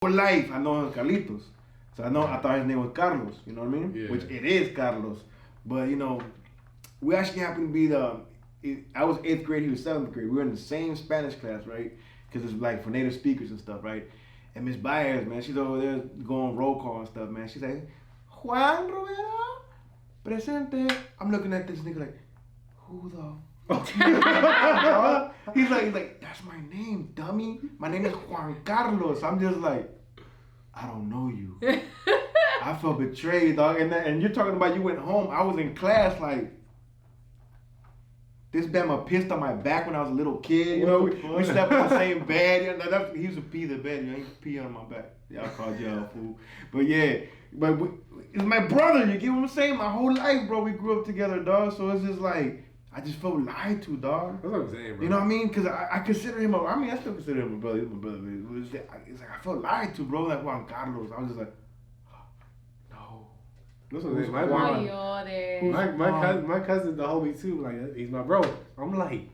whole life I know him as Carlitos. So I thought his name was Carlos, you know what I mean? Yeah. Which it is Carlos. But we actually happened to be I was 8th grade, he was 7th grade. We were in the same Spanish class, right? Because it's like for native speakers and stuff, right? And Miss Baez, man, she's over there going roll call and stuff, man. She's like, Juan Romero, presente. I'm looking at this nigga like, who the he's like, that's my name, dummy. My name is Juan Carlos. I'm just like, I don't know you. I felt betrayed, dog. And you're talking about you went home. I was in class like, this Bama pissed on my back when I was a little kid. We slept in the same bed. He used to pee the bed. He used to pee on my back. Y'all called y'all a fool. But yeah, it's my brother. You get what I'm saying? My whole life, bro, we grew up together, dog. So it's just like, I just felt lied to, dog. That's what I'm saying, bro. You know what I mean? Because I consider him I still consider him a brother. He's my brother. It's like I felt lied to, bro. Like Juan Carlos. I was just like, no. That's what I'm saying. My cousin's the homie too. Like, he's my bro. I'm like,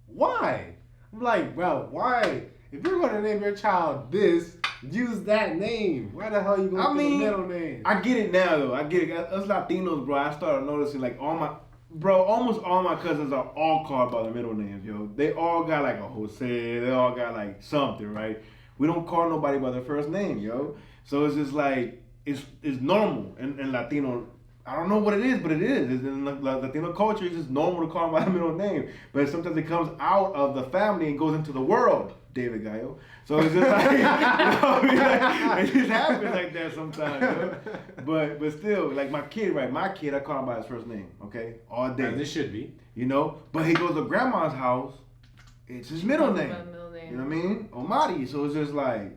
why? I'm like, bro, why? If you're going to name your child this, use that name. Why the hell are you going to put a middle name? I get it now, though. I get it. Us Latinos, bro, I started noticing, like, almost all my cousins are all called by their middle names, yo. They all got, like, a Jose. They all got, like, something, right? We don't call nobody by their first name, yo. So it's just, like, it's normal in Latino. I don't know what it is, but it is. It's in Latino culture, it's just normal to call them by the middle name. But sometimes it comes out of the family and goes into the world, David Gallo. So it's just like, it just happens like that sometimes, yo. But still, like my kid, I call him by his first name, okay? All day. And this should be. But he goes to grandma's house, it's his middle name. You know what I mean? Omari. So it's just like,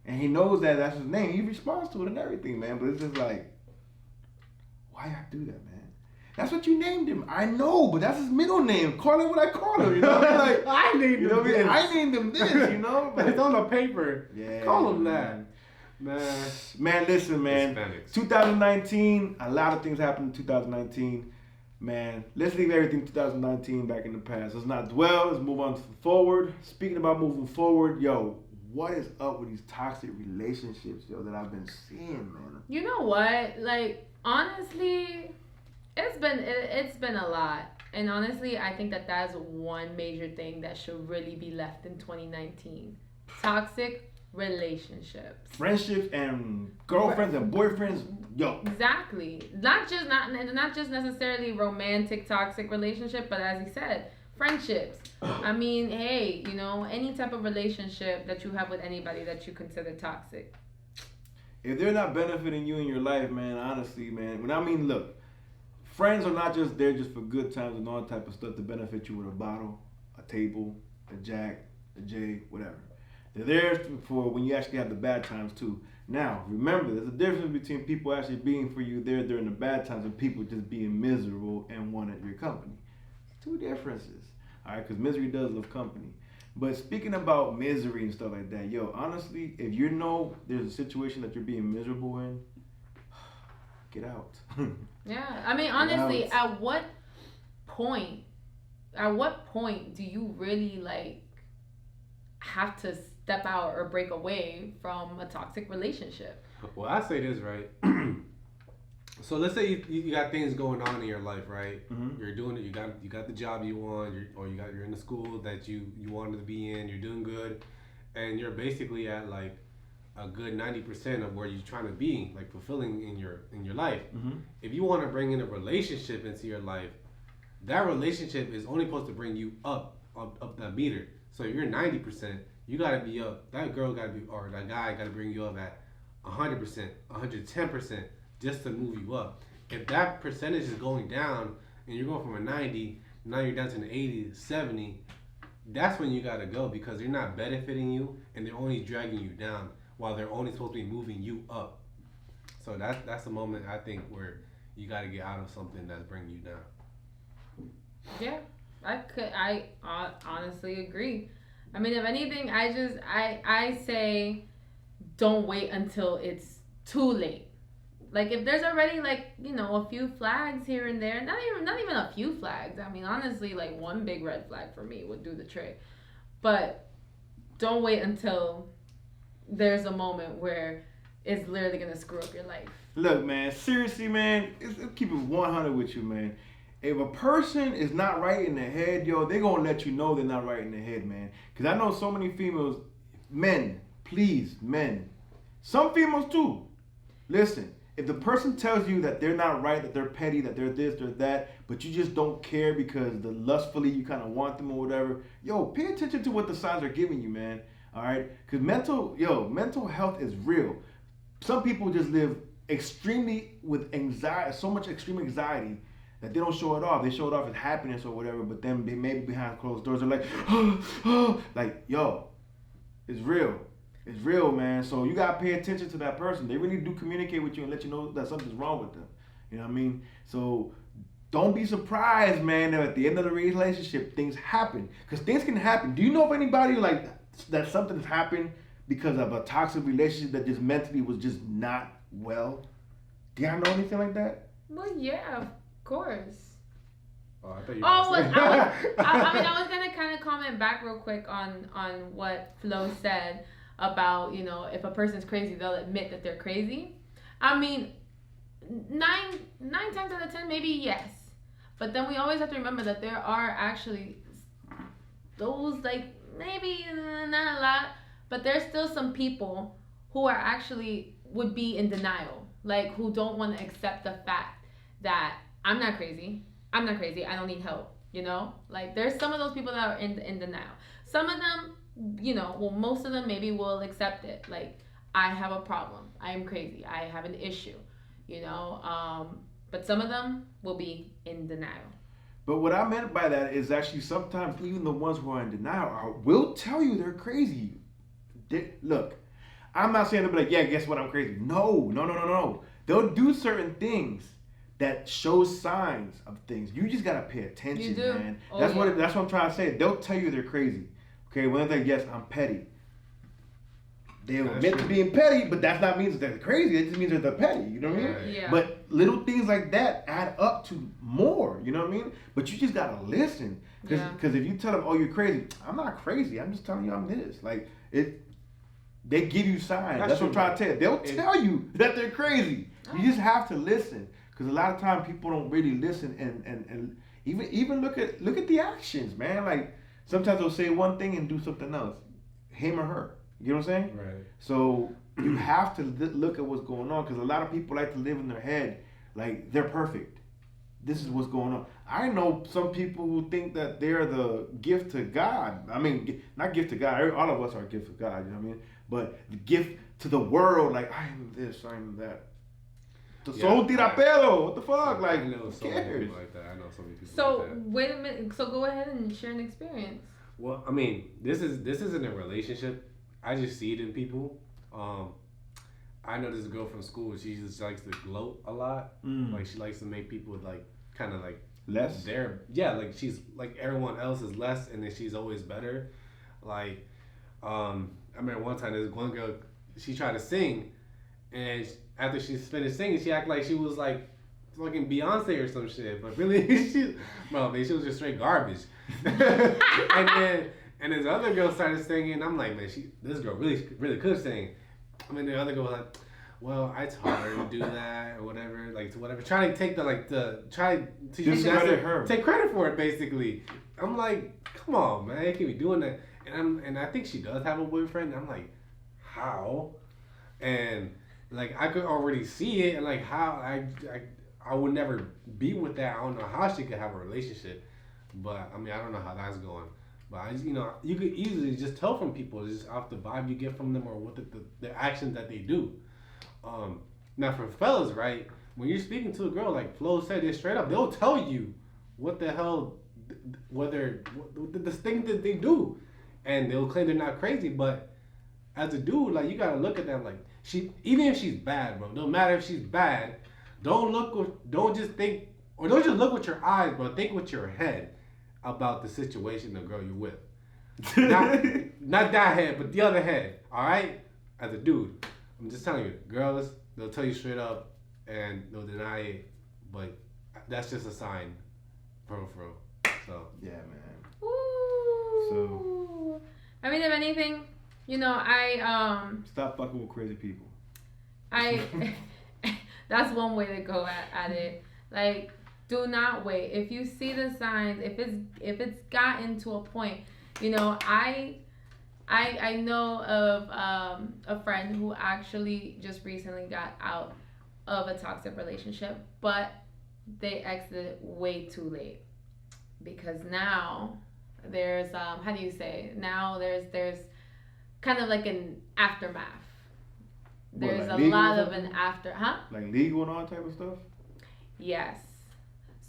and he knows that that's his name. He responds to it and everything, man. But it's just like, why I do that, man? That's what you named him. I know, but that's his middle name. Call him what I call him, you know? Like, I named him this. I named him this, you know? But it's on the paper. Yeah. Call him that. Man, listen, man. Hispanics. 2019, a lot of things happened in 2019. Man, let's leave everything 2019 back in the past. Let's not dwell. Let's move on forward. Speaking about moving forward, yo, what is up with these toxic relationships, yo, that I've been seeing, man? You know what? Like, honestly, it's been a lot. And honestly, I think that's one major thing that should really be left in 2019. Toxic relationships. Friendships and girlfriends and boyfriends, yo. Exactly. Not just necessarily romantic toxic relationship, but as he said, friendships. I mean, hey, any type of relationship that you have with anybody that you consider toxic. If they're not benefiting you in your life, man, honestly, man. Look, friends are not just there just for good times and all that type of stuff to benefit you with a bottle, a table, a jack, a J, whatever. They're there for when you actually have the bad times too. Now, remember, there's a difference between people actually being for you there during the bad times and people just being miserable and wanting your company. Two differences, all right? Because misery does love company. But speaking about misery and stuff like that, yo, honestly, if you know there's a situation that you're being miserable in, get out. Yeah, I mean, honestly, at what point do you really have to step out or break away from a toxic relationship? Well, I say this, right? So let's say you got things going on in your life, right? Mm-hmm. You're doing it. You got the job you want, you're in the school that you wanted to be in. You're doing good, and you're basically at like a good 90% of where you're trying to be, like fulfilling in your life. Mm-hmm. If you want to bring in a relationship into your life, that relationship is only supposed to bring you up that meter. So if you're 90%, you gotta be up. That girl gotta be, or that guy gotta bring you up at 100%, 110%. Just to move you up. If that percentage is going down and you're going from a 90, now you're down to an 80, 70, that's when you gotta go because they're not benefiting you and they're only dragging you down while they're only supposed to be moving you up. So that's the moment I think where you gotta get out of something that's bringing you down. Yeah, I honestly agree. I mean, if anything, I say don't wait until it's too late. Like, if there's already, a few flags here and there, not even a few flags. I mean, honestly, one big red flag for me would do the trick. But don't wait until there's a moment where it's literally gonna screw up your life. Look, man, seriously, man, it's keep it 100 with you, man. If a person is not right in the head, yo, they gonna let you know they're not right in the head, man. Because I know so many females, men, please, men, some females too. Listen, if the person tells you that they're not right, that they're petty, that they're this, they're that, but you just don't care because the lustfully you kind of want them or whatever, yo, pay attention to what the signs are giving you, man. All right, because mental health is real. Some people just live extremely with anxiety, so much extreme anxiety that they don't show it off. They show it off as happiness or whatever, but then they maybe behind closed doors are like, like, yo, it's real. It's real, man. So you gotta pay attention to that person. They really do communicate with you and let you know that something's wrong with them. You know what I mean? So don't be surprised, man, that at the end of the relationship things happen. Because things can happen. Do you know of anybody like that something's happened because of a toxic relationship that just mentally was just not well? Do y'all know anything like that? Well, yeah, of course. Oh, I thought you I was gonna kind of comment back real quick on what Flo said about, you know, if a person's crazy, they'll admit that they're crazy. I mean, nine times out of 10, maybe yes, but then we always have to remember that there are actually those, like, maybe not a lot, but there's still some people who are actually would be in denial, like who don't want to accept the fact that I'm not crazy, I don't need help, you know? Like, there's some of those people that are in denial. Some of them, you know, well, most of them maybe will accept it. Like, I have a problem. I am crazy. I have an issue, you know? But some of them will be in denial. But what I meant by that is actually sometimes even the ones who are in denial will tell you they're crazy. Look, I'm not saying they'll be like, yeah, guess what, I'm crazy. No. They'll do certain things that shows signs of things. You just gotta pay attention, You do. man. Oh, That's yeah. what I'm trying to say. They'll tell you they're crazy. Okay, when they yes, I'm petty. They admit to being petty, but that not means that they're crazy. It just means that they're petty. You know what I mean? Right. Yeah. But little things like that add up to more. You know what I mean? But you just gotta listen. Because if you tell them, oh, you're crazy, I'm not crazy. I'm just telling you I'm this. Like it. They give you signs. That's what I'm trying to tell you. They'll tell you that they're crazy. You just have to listen. Because a lot of times people don't really listen and even look at the actions, man. Like sometimes they'll say one thing and do something else. Him or her. You know what I'm saying? Right. So you have to look at what's going on because a lot of people like to live in their head like they're perfect. This is what's going on. I know some people who think that they're the gift to God. I mean, not gift to God. All of us are a gift to God. You know what I mean? But the gift to the world, like I am this, I am that. So tira pelo. What the fuck? Like, I know so many people like that. I know so many people So like that. wait a minute. So go ahead and share an experience. Well, I mean, this isn't a relationship. I just see it in people. I know this girl from school. She just likes to gloat a lot. Like she likes to make people like kind of like less. There, yeah. Like she's like everyone else is less, and then she's always better. Like, I remember one time this one girl, she tried to sing, and after she finished singing, she acted like she was like fucking Beyonce or some shit. But really, she was just straight garbage. And this other girl started singing. I'm like, man, this girl really could sing. I mean, the other girl was like, well, I taught her to do that or whatever, like to whatever. Trying to take take credit for it, basically. I'm like, come on, man, you can't be doing that. And I think she does have a boyfriend. And I'm like, how? And like I could already see it, and like how I would never be with that. I don't know how she could have a relationship, but I mean I don't know how that's going. But you could easily just tell from people just off the vibe you get from them or what the actions that they do. Now for fellas, right? When you're speaking to a girl, like Flo said, it straight up, they'll tell you what the hell, the thing that they do, and they'll claim they're not crazy. But as a dude, like you gotta look at them like even if she's bad, bro. No matter if she's bad, don't just look with your eyes, bro. Think with your head about the situation the girl you're with. Not that head, but the other head. All right. As a dude, I'm just telling you, girls, they'll tell you straight up and they'll deny it, but that's just a sign, for real. So yeah, man. Ooh. So I mean, if anything, You know, Stop fucking with crazy people. I that's one way to go at it. Like, do not wait. If you see the signs, if it's gotten to a point, you know, I know of a friend who actually just recently got out of a toxic relationship, but they exited way too late because now there's how do you say now there's kind of like an aftermath. There's like a lot of an after, huh? Like legal and all type of stuff. Yes.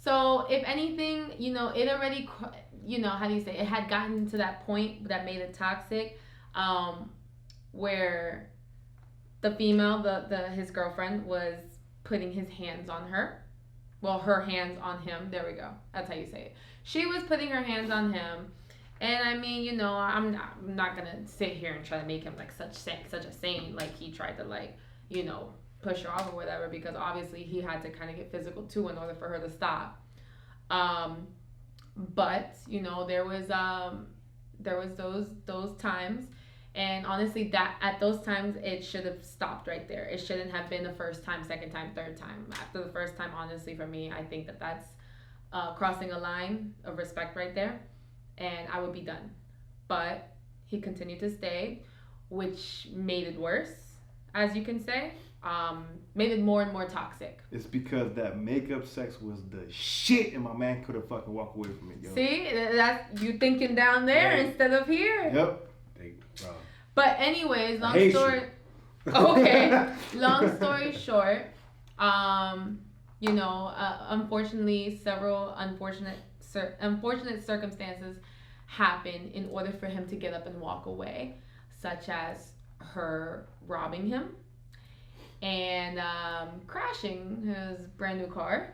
So if anything, you know, it already, you know, how do you say, it had gotten to that point that made it toxic, where the female, his girlfriend was putting his hands on her. Well, her hands on him. There we go. That's how you say it. She was putting her hands on him. And I mean, you know, I'm not gonna sit here and try to make him like such a saint, like he tried to like, you know, push her off or whatever, because obviously he had to kind of get physical too in order for her to stop. But you know, there was those times, and honestly, that at those times it should have stopped right there. It shouldn't have been the first time, second time, third time. After the first time, honestly, for me, I think that's crossing a line of respect right there. And I would be done. But he continued to stay, which made it worse, as you can say. Made it more and more toxic. It's because that makeup sex was the shit, and my man couldn't fucking walk away from it, yo. See, that's you thinking down there instead of here. Yep. But anyways, long story. Okay, long story short, you know, unfortunately, several unfortunate circumstances happened in order for him to get up and walk away, such as her robbing him and crashing his brand new car.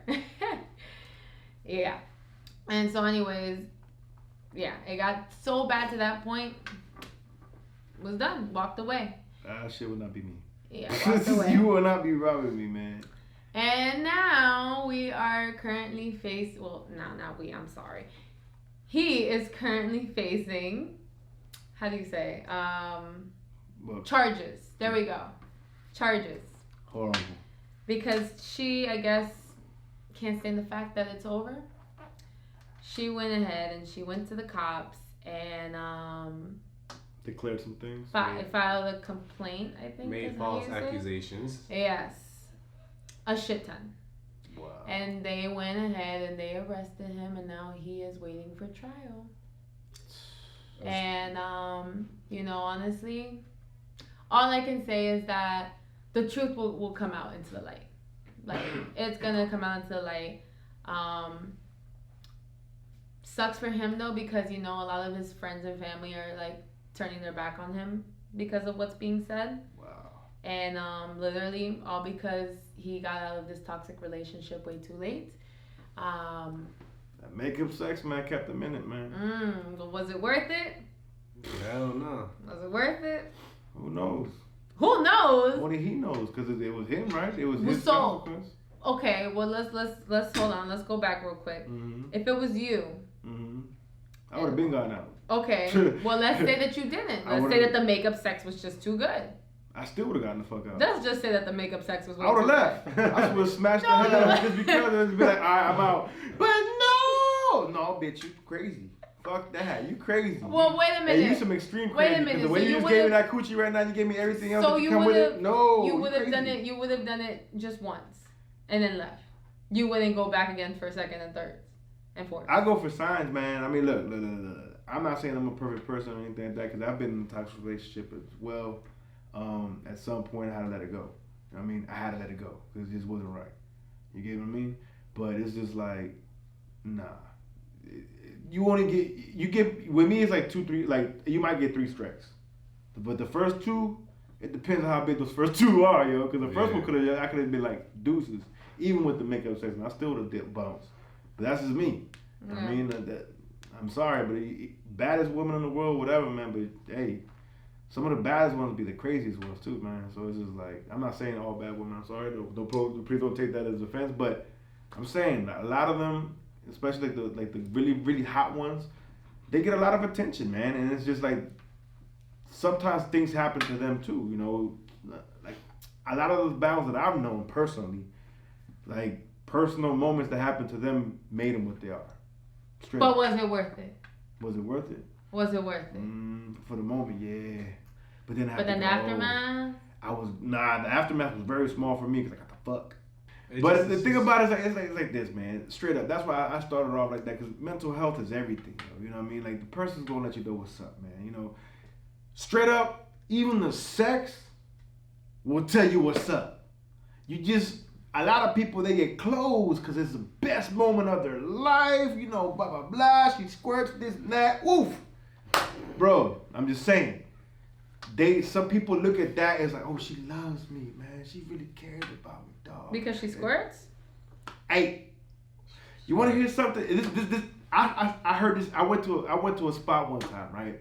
Yeah. And so anyways, yeah, it got so bad to that point, was done, walked away. That shit would not be me. Yeah, walked away. You will not be robbing me, man. And now we are currently I'm sorry. He is currently facing, how do you say, charges. There we go. Charges. Horrible. Because she, I guess, can't stand the fact that it's over. She went ahead and she went to the cops and declared some things. Filed a complaint, I think. Made false accusations. Yes. A shit ton. Wow. And they went ahead and they arrested him, and now he is waiting for trial. And you know, honestly, all I can say is that the truth will come out into the light. Like, it's gonna come out into the light. Sucks for him though, because you know, a lot of his friends and family are like turning their back on him because of what's being said. Wow. And literally all because he got out of this toxic relationship way too late. That makeup sex, man, kept him in it, man. But was it worth it? Hell no. Was it worth it? Who knows? Who knows? Only he knows, because it was him, right? It was his consequence. Okay, well let's hold on. Let's go back real quick. Mm-hmm. If it was you, I would have been gone out. Okay, well let's say that you didn't. Let's say that the makeup sex was just too good. I still would have gotten the fuck out. Let's just say that the makeup sex was way I would have left. I would have smashed the hell out of just because it would be like, all right, I'm out. But no, bitch, you crazy. Fuck that, you crazy. Well, wait a minute. Hey, you some extreme crazy. Wait a minute. The way you just gave me that coochie right now, you gave me everything else. So you come with it. No, you would have done it. You would have done it just once, and then left. You wouldn't go back again for second and third, and fourth. I go for signs, man. I mean, look. I'm not saying I'm a perfect person or anything like that, because I've been in a toxic relationship as well. At some point, I had to let it go. I mean, I had to let it go because it just wasn't right. You get what I mean? But it's just like, nah. You get with me. It's like 2, 3. Like, you might get 3 strikes, but the first 2, it depends on how big those first 2 are, yo. Because the first one I could have been like deuces, even with the makeup sex, and I still would have dipped bounce. But that's just me. Yeah. I mean, I'm sorry, but baddest woman in the world, whatever, man. But hey, some of the baddest ones be the craziest ones too, man. So it's just like, I'm not saying all bad women. I'm sorry, please don't take that as offense. But I'm saying a lot of them, especially like the really really hot ones, they get a lot of attention, man. And it's just like sometimes things happen to them too. You know, like a lot of those battles that I've known personally, like personal moments that happened to them made them what they are. Straight But up. was it worth it? Was it worth it? Was it worth it? For the moment, yeah. But then the aftermath? The aftermath was very small for me because I got the fuck. The thing just- about it is it's like this, man. Straight up. That's why I started off like that, because mental health is everything. You know what I mean? Like, the person's going to let you know what's up, man. You know, straight up, even the sex will tell you what's up. A lot of people, they get close because it's the best moment of their life. You know, blah, blah, blah. She squirts this and that. Woof. Bro, I'm just saying. Some people look at that as like, oh, she loves me, man. She really cares about me, dog. Because she squirts? Hey, you want to hear something? I heard this. I went to a spot one time, right?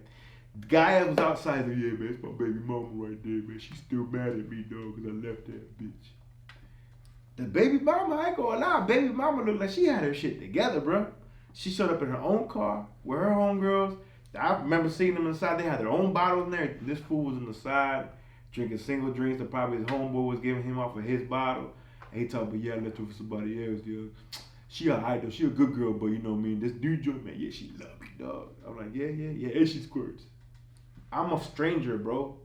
The guy was outside. Like, yeah, man, it's my baby mama right there, man. She's still mad at me, dog, because I left that bitch. The baby mama, I ain't gonna lie. Baby mama looked like she had her shit together, bro. She showed up in her own car with her homegirls. I remember seeing them inside. They had their own bottles in there. This fool was on the side drinking single drinks that probably his homeboy was giving him off of his bottle. And he talking about, yeah, I left her for somebody else, dude. She alright though. She a good girl, but you know what I mean? This dude joint, man, yeah, she love me, dog. I'm like, yeah, and she squirts. I'm a stranger, bro.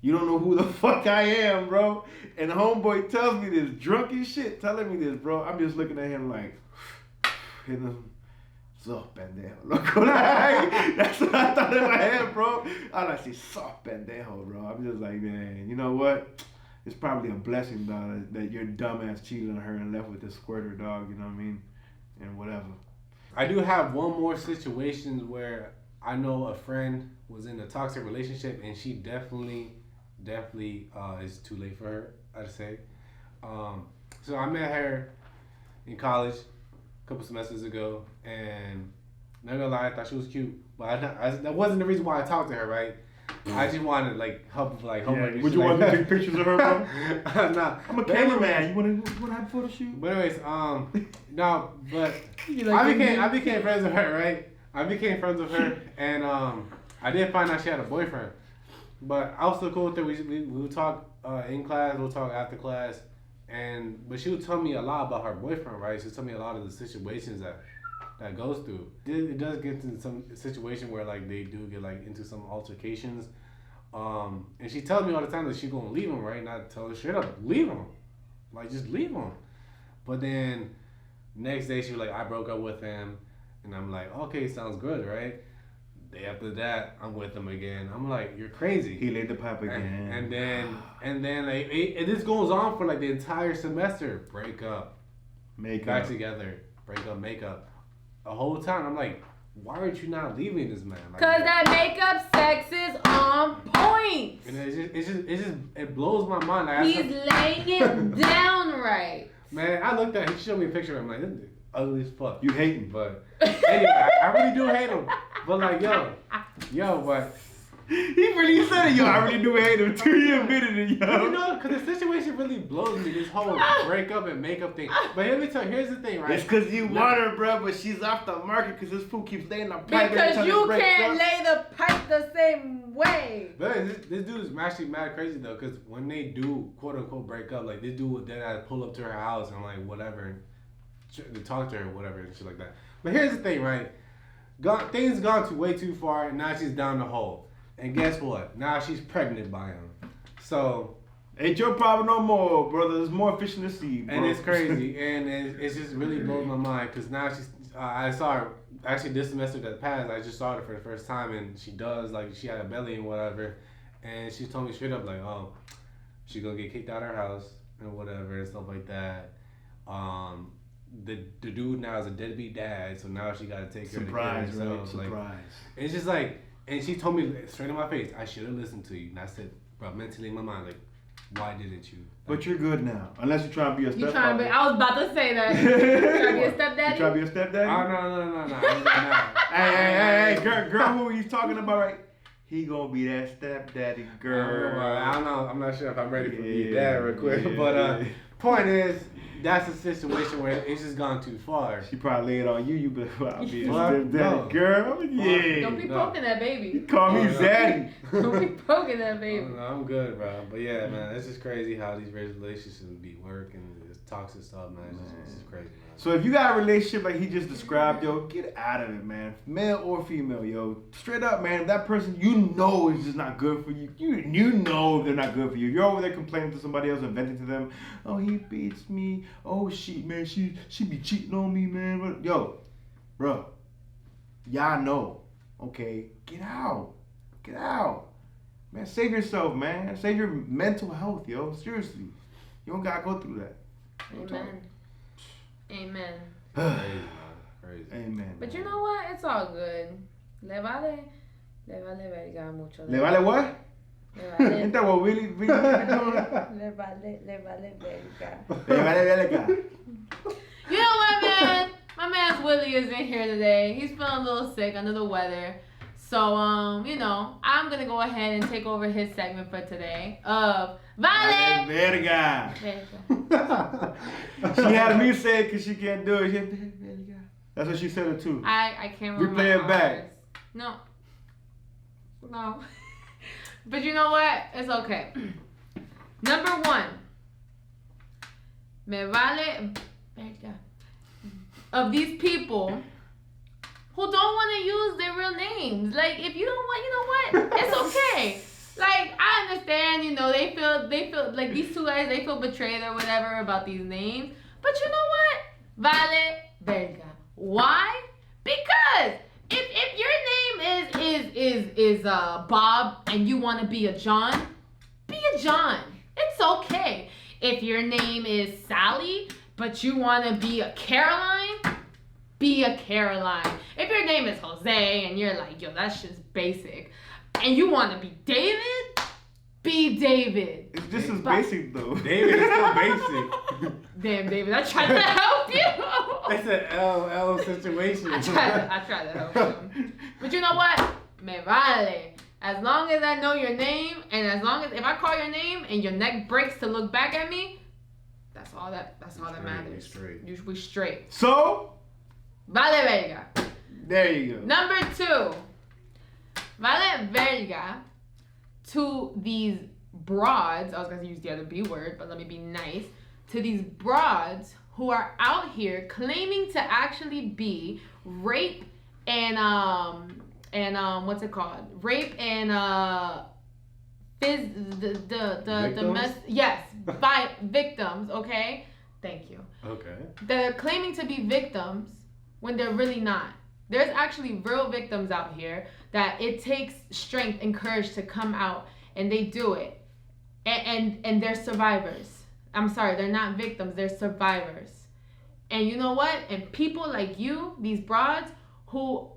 You don't know who the fuck I am, bro. And the homeboy tells me this drunk as shit, telling me this, bro. I'm just looking at him like, hitting him. Soft pendejo, loco. Like, that's what I thought in my head, bro. I like, say soft pendejo, bro. I'm just like, man, you know what? It's probably a blessing, dog, that your dumbass cheated on her and left with this squirter, dog. You know what I mean? And whatever. I do have one more situation where I know a friend was in a toxic relationship, and she definitely is too late for her, I'd say. So I met her in college a couple semesters ago, and not gonna lie, I thought she was cute, but that wasn't the reason why I talked to her, right? I just wanted help her. Would you want to take pictures of her, bro? Nah, I'm a cameraman. You want to have a photo shoot? But anyways, no, but Like I became friends with her, right? I became friends with her, and I did find out she had a boyfriend. But I was still cool with her. We would talk in class, we'll talk after class, but she would tell me a lot about her boyfriend, right? She would tell me a lot of the situations that goes through. It does get to some situation where like they do get like into some altercations, and she tells me all the time that she's gonna leave him, right? And I tell her straight up, leave him, like just leave him. But then next day she was like, I broke up with him, and I'm like, okay, sounds good, right? Day after that, I'm with him again. I'm like, you're crazy. He laid the pipe again. And then like this goes on for like the entire semester. Break up, Make back up. together. Break up, make up. The whole time I'm like, why aren't you not leaving this man? Like, Cause that makeup sex is on point. And it blows my mind. Like, He's laying it down right. Man, I looked at him. He showed me a picture of him. Like, this is ugly as fuck. You hating. But anyway, I really do hate him. But like, but He really said it, yo. I really do hate him too. He admitted it, yo. you know, because the situation really blows me. This whole breakup and makeup thing. But let me tell you, here's the thing, right? It's because you want her, bro, but she's off the market because this fool keeps laying the pipe. every Because time you it breaks can't up. lay the pipe the same way. But this dude is actually mad crazy though, because when they do quote unquote break up, like this dude would then pull up to her house and like whatever, to talk to her or whatever and shit like that. But here's the thing, right? Things gone way too far, and now she's down the hole. And guess what? Now she's pregnant by him. So Ain't your problem no more, brother. There's more fish in the sea, bro. and it's crazy, and it's just really blows my mind because now she's. I saw her actually this semester that passed. I just saw her for the first time, and she does like she had a belly and whatever, and she told me straight up like, oh, she's gonna get kicked out of her house and whatever and stuff like that. The dude now is a deadbeat dad, so now she gotta take care of Surprise, the kid right? herself. Like, Surprise. it's just like, and she told me straight in my face, I should have listened to you. And I said, bro, mentally in my mind, like, why didn't you? But you're good now, unless you're trying to be a You trying to be? stepfather. I was about to say that. You trying to be a You stepdaddy? trying to be a stepdaddy? Oh, no. Hey, girl, who he's talking about, right? He gonna be that stepdaddy girl. I don't know. I'm not sure if I'm ready for being dad real quick. Yeah, But Point is, that's a situation where it's just gone too far. She probably laid on you. You better be No. girl. Yeah. Don't be poking that baby. Call me Zaddy. Don't be poking that baby. I'm good, bro. But yeah, man, it's just crazy how these relationships be working. This toxic stuff, man. It's just crazy, man. So if you got a relationship like he just described, yo, get out of it, man. Male or female, yo. Straight up, man. If that person you know is just not good for you, you know they're not good for you. You're over there complaining to somebody else and venting to them. Oh, he beats me. Oh, shit, man. She be cheating on me, man. Yo, bro. Y'all know. Okay? Get out. Get out. Man, save yourself, man. Save your mental health, yo. Seriously. You don't gotta go through that. Amen. Amen. Crazy, man. Crazy. Amen. But you know what? It's all good. Le vale verga mucho. Le vale what? Le vale. Ain't that what Willy doing? Le vale verga. Le vale verga. You know what, man? My man's Willy isn't here today. He's feeling a little sick, under the weather. So, you know, I'm gonna go ahead and take over his segment for today of Vale Verga. Verga. She had me say it because she can't do it. She had, verga. That's what she said it too. I can't remember. Replay it back. No. But you know what? It's okay. Number 1. Me vale verga. Of these people who don't want to use their real names. Like, if you don't want, you know what? It's okay. Like, I understand, you know, they feel like these two guys, they feel betrayed or whatever about these names. But you know what? Vale verga. Why? Because if your name is Bob and you want to be a John, be a John. It's okay. If your name is Sally, but you want to be a Caroline, be a Caroline. If your name is Jose and you're like, yo, that's just basic, and you want to be David, be David. It's just as basic though. David is still basic. Damn, David, I tried to help you. It's an LL situation. I tried to help you. But you know what? Me vale. As long as I know your name, and as long as if I call your name and your neck breaks to look back at me, that's all that matters. Straight. You should be straight. So, Vale verga. there you go. Number 2. Vale verga to these broads. I was gonna use the other B word, but let me be nice. To these broads who are out here claiming to actually be rape and what's it called? Rape and by victims, okay? Thank you. Okay. They're claiming to be victims when they're really not. There's actually real victims out here that it takes strength and courage to come out, and they do it. And they're survivors. I'm sorry, they're not victims, they're survivors. And you know what? And people like you, these broads who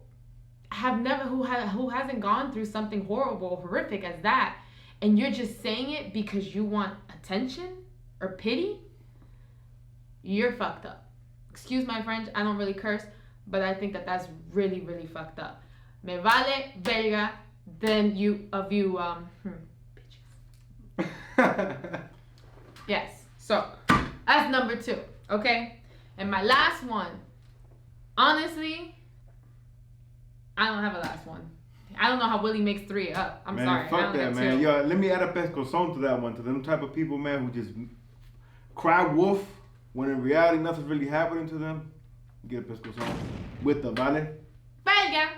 hasn't gone through something horrible, horrific as that, and you're just saying it because you want attention or pity, you're fucked up. Excuse my French, I don't really curse, but I think that that's really, really fucked up. Me vale verga than you bitches. Yes, so that's number 2, okay? And my last one, honestly, I don't have a last one. I don't know how Willy makes 3 up. I'm Man, sorry. fuck that, man. 2. Yo, let me add a pescozón to that one. To them type of people, man, who just cry wolf when in reality nothing's really happening to them. Get a pescozón with the vale. Verga.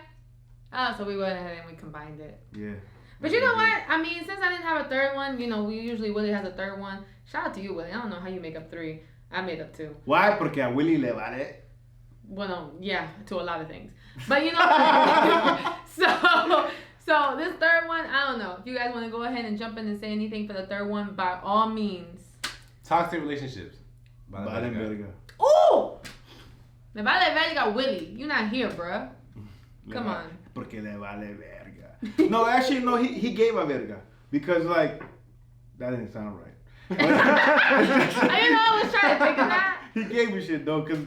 Oh, so we went ahead and we combined it. Yeah. But you know what? I mean, since I didn't have a third one, you know, we usually Willy has a third one. Shout out to you, Willy. I don't know how you make up 3. I made up 2. Why? Porque a Willy le vale. Well, no, yeah, to a lot of things. But you know, so this third one, I don't know. If you guys want to go ahead and jump in and say anything for the third one, by all means. Toxic relationships. Vale verga. Ooh! Me vale verga, Willy. You not here, bruh. Come on. Porque le vale verga. No, actually, no, he gave a verga. Because, like, that didn't sound right. I was trying to think of that. He gave me shit though, cause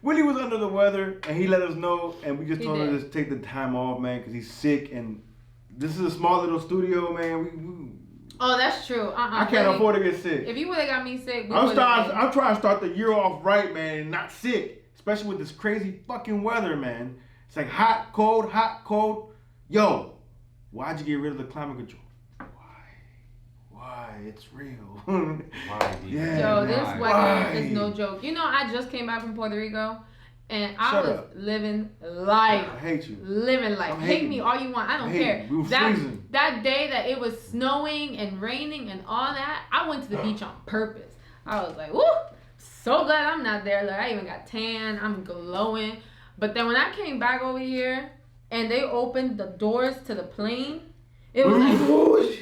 Willy was under the weather and he let us know, and we just told him to just take the time off, man, cause he's sick, and this is a small little studio, man. Oh, that's true. I can't afford to get sick. If you would have got me sick, I'm trying to start the year off right, man, and not sick. Especially with this crazy fucking weather, man. It's like hot, cold, hot, cold. Yo, why'd you get rid of the climate control? Why? It's real. Why? Yeah, yo, this man. weather is no joke. You know, I just came back from Puerto Rico, and I was living life. I hate you. Living life. Hate me all you want. I don't care. We were freezing. That day that it was snowing and raining and all that, I went to the beach on purpose. I was like, woo! So glad I'm not there. Like, I even got tan. I'm glowing. But then when I came back over here and they opened the doors to the plane, it was like, whoosh.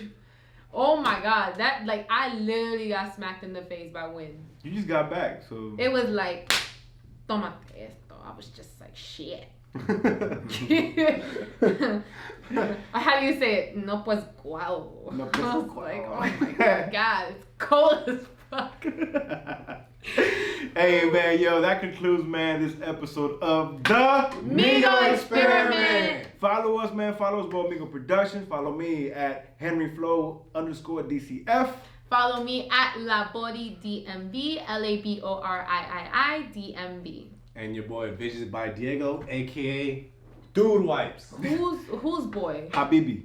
Oh my God. That, like, I literally got smacked in the face by wind. You just got back, so. It was like, toma esto. I was just like, shit. How do you say it? No pues guau. No pues I was guau. like, oh my God, it's cold as fuck. Hey man, yo, that concludes, man, this episode of the Migo Experiment. Follow us, man. Follow us, both Migo Productions. Follow me at HenryFlow_DCF. Follow me at LaBori DMV, LABORII DMV. And your boy Visions by Diego, aka Dude Wipes. Who's boy? Habibi.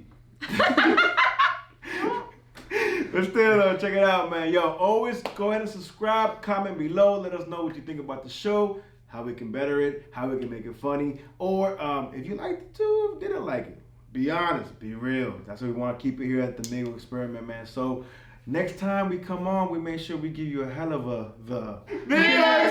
But still, check it out, man. Yo, always go ahead and subscribe, comment below, let us know what you think about the show, how we can better it, how we can make it funny, or if you liked it too, if you didn't like it. Be honest, be real. That's what we want to keep it here at the Migo Experiment, man. So next time we come on, we make sure we give you a hell of the Migo